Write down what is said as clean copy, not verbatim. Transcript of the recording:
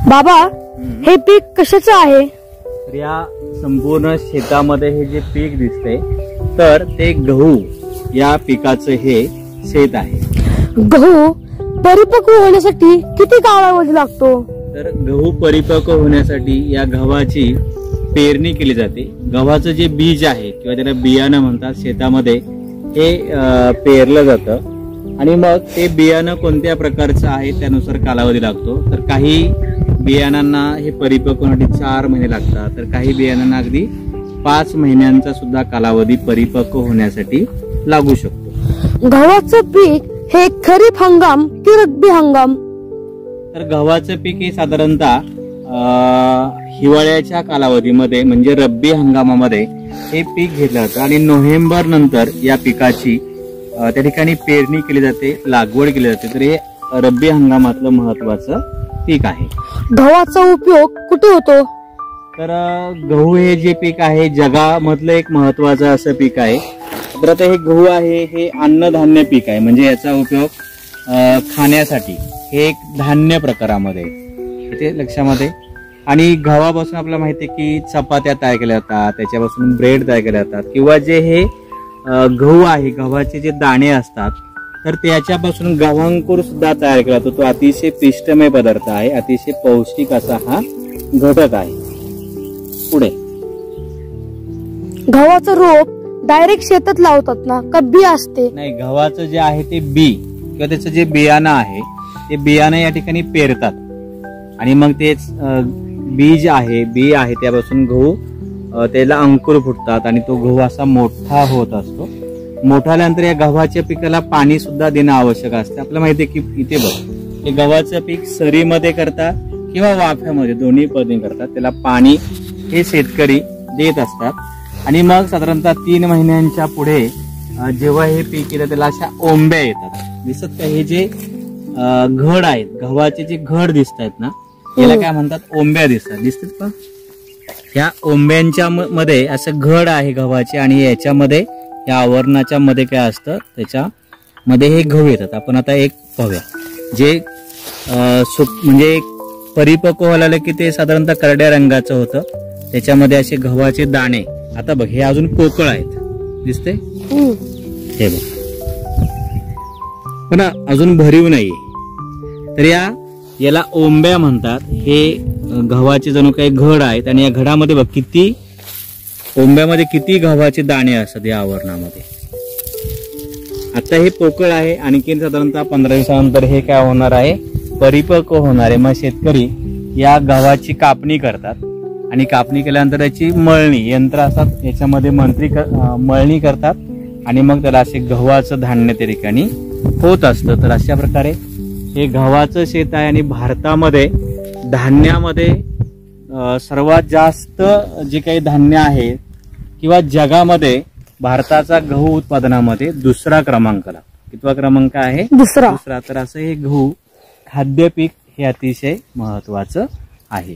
बाबा हे पीक कशाचं आहे? तर या संपूर्ण शेतामध्ये हे जे पीक दिसते तर ते गहू या पिकाचं हे शेत आहे. गहू परिपक्व होण्यासाठी किती कालावधी लागतो? तर गहू परिपक्व होण्यासाठी या गव्हाची पेरणी केली जाते. गव्हाचं जे बीज आहे किंवा त्याला बियाणं म्हणतात शेतामध्ये हे पेरलं जातं आणि मग ते बियाणं कोणत्या प्रकारचं आहे त्यानुसार कालावधी लागतो. तर काही बियाणांना हे परिपक्व होण्यासाठी 4 महिने लागतात, तर काही बियाणांना अगदी 5 महिन्यांचा सुद्धा कालावधी परिपक्व होण्यासाठी लागू शकतो. गव्हाचं पीक हे खरीप हंगाम की रब्बी हंगाम? तर गव्हाचं पीक हे साधारणतः हिवाळ्याच्या कालावधीमध्ये म्हणजे रब्बी हंगामामध्ये हे पीक घेतलं जातं आणि नोव्हेंबर नंतर या पिकाची त्या ठिकाणी पेरणी केली जाते, लागवड केली जाते. तर हे रब्बी हंगामातलं महत्वाचं पीक आहे. गव्हाचा उपयोग कुठे होतो? तर गहू हे जे पीक आहे जगामधलं एक महत्वाचं असं पीक आहे. तर आता हे गहू आहे हे अन्नधान्य पीक आहे, म्हणजे याचा उपयोग खाण्यासाठी हे एक धान्य प्रकारामध्ये इथे लक्षामध्ये. आणि गव्हापासून आपल्याला माहिती आहे की चपात्या तयार केल्या जातात, त्याच्यापासून ब्रेड तयार केले जातात किंवा जे हे गहू आहे गव्हाचे जे दाणे असतात तर त्याच्यापासून गव्हांकुर सुद्धा तयार केला जातो. तो अतिशय पिष्टमय पदार्थ आहे, अतिशय पौष्टिक असा हा घटक आहे. पुढे गव्हाचं रोप डायरेक्ट शेतात लावतात ना का बी असते? नाही, गव्हाचं जे आहे ते बी किंवा त्याचं जे बियाणं आहे ते बियाणं या ठिकाणी पेरतात आणि मग तेच बीज आहे बी आहे त्यापासून गहू त्याला अंकुर फुटतात आणि तो गहू असा मोठा होत असतो. मोठा झाल्यानंतर या गव्हाच्या पिकाला पाणी सुद्धा देणं आवश्यक असतं. आपल्याला माहिती आहे की इथे बघ हे गव्हाचं पीक सरीमध्ये करतात किंवा वाफ्यामध्ये दोन्ही पद्धतीने करतात. त्याला पाणी हे शेतकरी देत असतात आणि मग साधारणतः 3 महिन्यांच्या पुढे जेव्हा हे पीक येतं त्याला अशा ओंब्या येतात. दिसत का हे जे घड आहेत गव्हाचे जे घड दिसत आहेत ना याला काय म्हणतात? ओंब्या दिसतात का? ह्या ओंब्यांच्या मध्ये असं घड आहे गव्हाचे आणि याच्यामध्ये या आवरणाच्या मध्ये काय असतं त्याच्यामध्ये हे गहू येतात. आपण आता एक पाहूया जे म्हणजे परिपक्व व्हायला की ते साधारणतः करड्या रंगाचं होतं, त्याच्यामध्ये असे गव्हाचे दाणे. आता बघ हे अजून पोकळ आहेत दिसते हे बघ पण अजून भरीव नाहीये. तर याला ओंब्या म्हणतात. हे गव्हाचे जणू काही घड आहेत आणि या घडामध्ये बघ किती ओंब्यामध्ये किती गव्हाचे दाणे असतात या आवरणामध्ये. आता हे पोकळ आहे, आणखी साधारणतः 15 दिवसानंतर हे काय होणार आहे? परिपक्व होणार आहे. मग शेतकरी या गव्हाची कापणी करतात आणि कापणी केल्यानंतर याची मळणी यंत्र असतात याच्यामध्ये मळणी करतात आणि मग त्याला असे गव्हाचं धान्य त्या ठिकाणी होत असतं. तर अशा प्रकारे हे गव्हाचं शेत आहे आणि भारतामध्ये धान्यामध्ये सर्वात जास्त जे काही धान्य आहे किंवा जगामध्ये भारताचा गहू उत्पादनामध्ये 2रा क्रमांकाला. कितवा क्रमांक आहे? 2रा. तर असं हे गहू खाद्य पीक हे अतिशय महत्वाचं आहे.